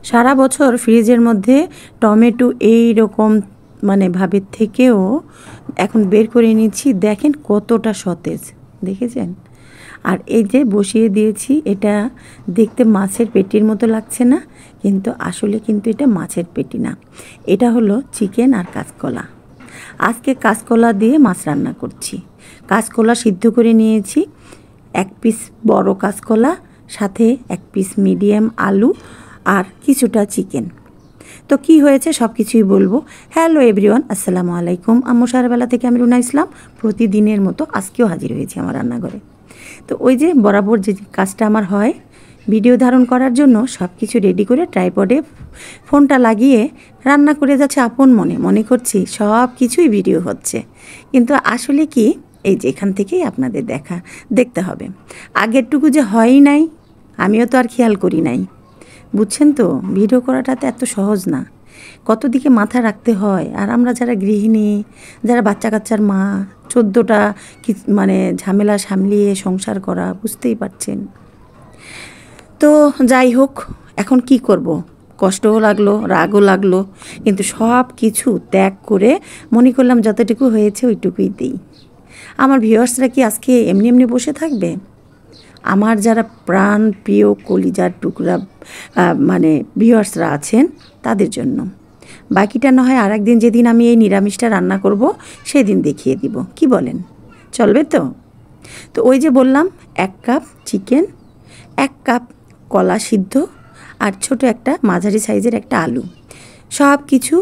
সারা বছর ফ্রিজের মধ্যে টমেটো এই রকম ভাবের থেকেও এখন বের করে নিচ্ছি। দেখেন কতটা সতেজ, দেখেছেন? আর এই যে বসিয়ে দিয়েছি, এটা দেখতে মাছের পেটির মতো লাগছে না, কিন্তু আসলে কিন্তু এটা মাছের পেটি না, এটা হলো চিকেন আর কাঁচকলা। আজকে কাঁচকলা দিয়ে মাছ রান্না করছি। কাঁচকলা সিদ্ধ করে নিয়েছি, 1 পিস বড় কাঁচকলা, সাথে 1 পিস মিডিয়াম আলু আর কিছুটা চিকেন। তো কি হয়েছে সব কিছুই বলবো। হ্যালো এভরিওয়ান, আসসালামু আলাইকুম। আম্মু সারাবেলা থেকে আমি রুনা ইসলাম প্রতিদিনের মতো আজকেও হাজির হয়েছি আমার রান্নাঘরে। তো ওই যে বরাবর যে কাজটা আমার হয়, ভিডিও ধারণ করার জন্য সব কিছু রেডি করে ট্রাইপডে ফোনটা লাগিয়ে রান্না করে যাচ্ছে আপন মনে, মনে করছি সব কিছুই ভিডিও হচ্ছে, কিন্তু আসলে কি এই যে এখান থেকেই আপনাদের দেখতে হবে। আগেরটুকু যে হয়ই নাই আমিও তো আর খেয়াল করি নাই, বুঝছেন তো? ভিডিও করাটা তো এত সহজ না, কত দিকে মাথা রাখতে হয়। আর আমরা যারা গৃহিণী, যারা বাচ্চা কাচ্চার মা, 14টা ঝামেলা সামলিয়ে সংসার করা, বুঝতেই পারছেন। তো যাই হোক, এখন কি করব, কষ্টও লাগলো, রাগও লাগলো, কিন্তু সব কিছু ত্যাগ করে মনে করলাম যতটুকু হয়েছে ওইটুকুই দিই। আমার ভিউয়ার্সরা কি আজকে এমনি এমনি বসে থাকবে? আমার যারা প্রাণ প্রিয় কলিজার টুকরা ভিউয়ার্সরা আছেন তাদের জন্য। বাকিটা না হয় আর একদিন, যেদিন আমি এই নিরামিষটা রান্না করব সেদিন দেখিয়ে দিব, কি বলেন? চলবে তো? তো ওই যে বললাম, 1 কাপ চিকেন, 1 কাপ কলা সিদ্ধ, আর ছোট একটা মাঝারি সাইজের একটা আলু, সব কিছু,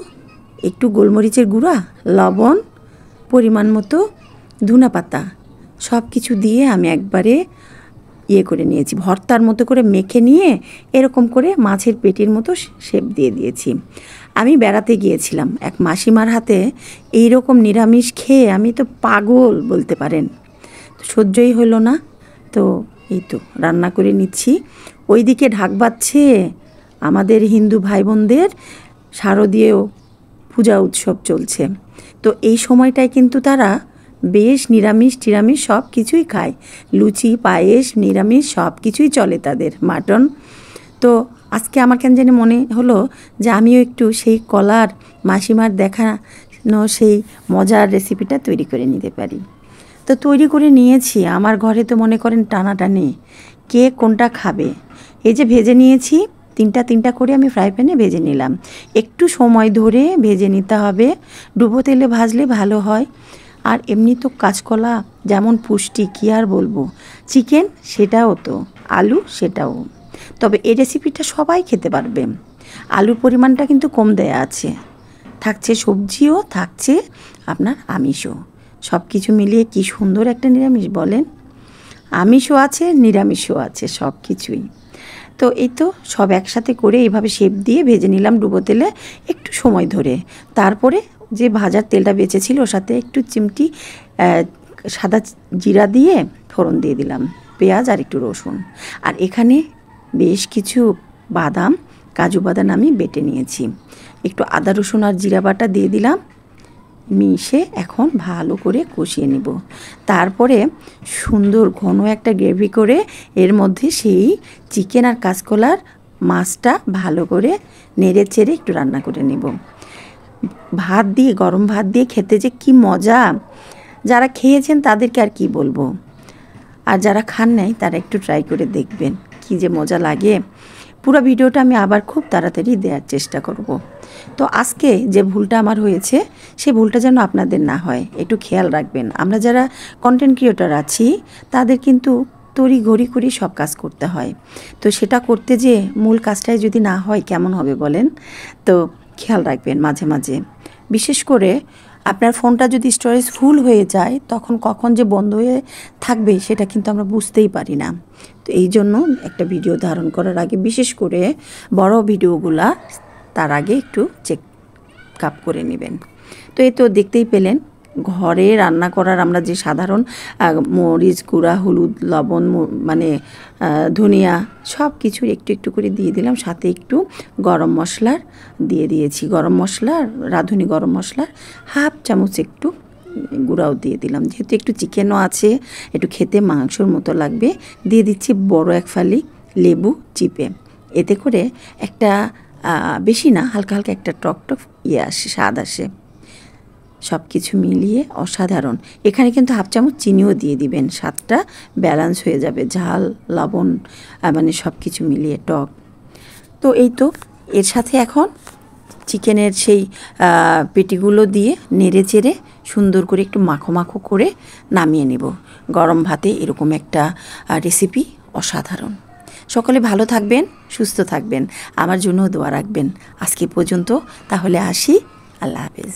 একটু গোলমরিচের গুঁড়া, লবণ, পরিমাণ মতো ধনে পাতা, সব কিছু দিয়ে আমি একবারে করে নিয়েছি, ভর্তার মতো করে মেখে নিয়ে এরকম করে মাছের পেটির মতো শেপ দিয়ে দিয়েছি। আমি বেড়াতে গিয়েছিলাম এক মাসিমার হাতে, এই রকম নিরামিষ খেয়ে আমি তো পাগল বলতে পারেন, সহ্যই হলো না। তো এই তো রান্না করে নিচ্ছি। ওইদিকে ঢাক বাজছে আমাদের হিন্দু ভাই বোনদের শারদীয় পূজা উৎসব চলছে। তো এই সময়টায় কিন্তু তারা বেশ নিরামিষ টিরামিষ সব কিছুই খায়, লুচি, পায়েস, নিরামিষ সব কিছুই চলে তাদের, মাটন। তো আজকে আমার কেন জানি মনে হলো যে আমিও একটু সেই কলার মাসিমার দেখানো সেই মজার রেসিপিটা তৈরি করে নিতে পারি। তো তৈরি করে নিয়েছি। আমার ঘরে তো মনে করেন টানাটানি, কে কোনটা খাবে। এই যে ভেজে নিয়েছি, তিনটা করে আমি ফ্রাই প্যানে ভেজে নিলাম। একটু সময় ধরে ভেজে নিতে হবে, ডুবো তেলে ভাজলে ভালো হয়। আর এমনি তো কাঁচকলা যেমন পুষ্টি, কী আর বলবো, চিকেন সেটাও তো, আলু সেটাও। তবে এই রেসিপিটা সবাই খেতে পারবে, আলুর পরিমাণটা কিন্তু কম দেয়া আছে, থাকছে সবজিও, থাকছে আপনার আমিষও, সব কিছু মিলিয়ে কি সুন্দর একটা নিরামিষ বলেন। আমিষও আছে, নিরামিষও আছে, সব কিছুই। তো এই তো সব একসাথে করে এইভাবে শেপ দিয়ে ভেজে নিলাম ডুবো তেলে একটু সময় ধরে। তারপরে যে ভাজার তেলটা বেঁচেছিল ওর সাথে একটু চিমটি সাদা জিরা দিয়ে ফোড়ন দিয়ে দিলাম, পেঁয়াজ আর একটু রসুন। আর এখানে বেশ কিছু বাদাম, কাজু বাদাম আমি বেটে নিয়েছি, একটু আদা রসুন আর জিরা বাটা দিয়ে দিলাম, মিশে এখন ভালো করে কষিয়ে নেব। তারপরে সুন্দর ঘন একটা গ্রেভি করে এর মধ্যে সেই চিকেন আর কাঁচকলার মাছটা ভালো করে নেড়ে চেড়ে একটু রান্না করে নেব। ভাত দিয়ে, গরম ভাত দিয়ে খেতে যে কি মজা, যারা খেয়েছেন তাদেরকে আর কি বলবো, আর যারা খান নাই তারা একটু ট্রাই করে দেখবেন কি যে মজা লাগে। পুরো ভিডিওটা আমি আবার খুব তাড়াতাড়ি দেওয়ার চেষ্টা করব। তো আজকে যে ভুলটা আমার হয়েছে সেই ভুলটা যেন আপনাদের না হয়, একটু খেয়াল রাখবেন। আমরা যারা কন্টেন্ট ক্রিয়েটর আছি তাদের কিন্তু তড়িঘড়ি করে সব কাজ করতে হয়, তো সেটা করতে যে মূল কাজটাই যদি না হয় কেমন হবে বলেন? তো খেয়াল রাখবেন মাঝে মাঝে, বিশেষ করে আপনার ফোনটা যদি স্টোরেজ ফুল হয়ে যায় তখন কখন যে বন্ধ হয়ে থাকবে সেটা কিন্তু আমরা বুঝতেই পারি না। তো এই জন্য একটা ভিডিও ধারণ করার আগে, বিশেষ করে বড় ভিডিওগুলা, তার আগে একটু চেক আপ করে নেবেন। তো এই তো দেখতেই পেলেন, ঘরে রান্না করার আমরা যে সাধারণ মরিচ গুঁড়া, হলুদ, লবণ, ধনিয়া সব কিছু একটু একটু করে দিয়ে দিলাম, সাথে একটু গরম মশলার দিয়ে দিয়েছি, গরম মশলা, রাঁধুনি গরম মশলার 1/2 চামচ একটু গুঁড়াও দিয়ে দিলাম, যেহেতু একটু চিকেনও আছে, একটু খেতে মাংসর মতো লাগবে। দিয়ে দিচ্ছি বড় 1 ফালি লেবু চিপে, এতে করে একটা বেশি না, হালকা হালকা একটা টক টক ইয়ে আসে, স্বাদ আসে। সব কিছু মিলিয়ে অসাধারণ। এখানে কিন্তু হাফ চামচ চিনিও দিয়ে দিবেন, স্বাদটা ব্যালেন্স হয়ে যাবে, ঝাল লবণ মানে সব কিছু মিলিয়ে টক। তো এই তো এর সাথে এখন চিকেনের সেই পেটিগুলো দিয়ে নেড়ে চেড়ে সুন্দর করে একটু মাখো মাখো করে নামিয়ে নেব। গরম ভাতে এরকম একটা রেসিপি অসাধারণ। সকলে ভালো থাকবেন, সুস্থ থাকবেন, আমার জন্য দোয়া রাখবেন। আজকে পর্যন্ত তাহলে আসি, আল্লাহ হাফেজ।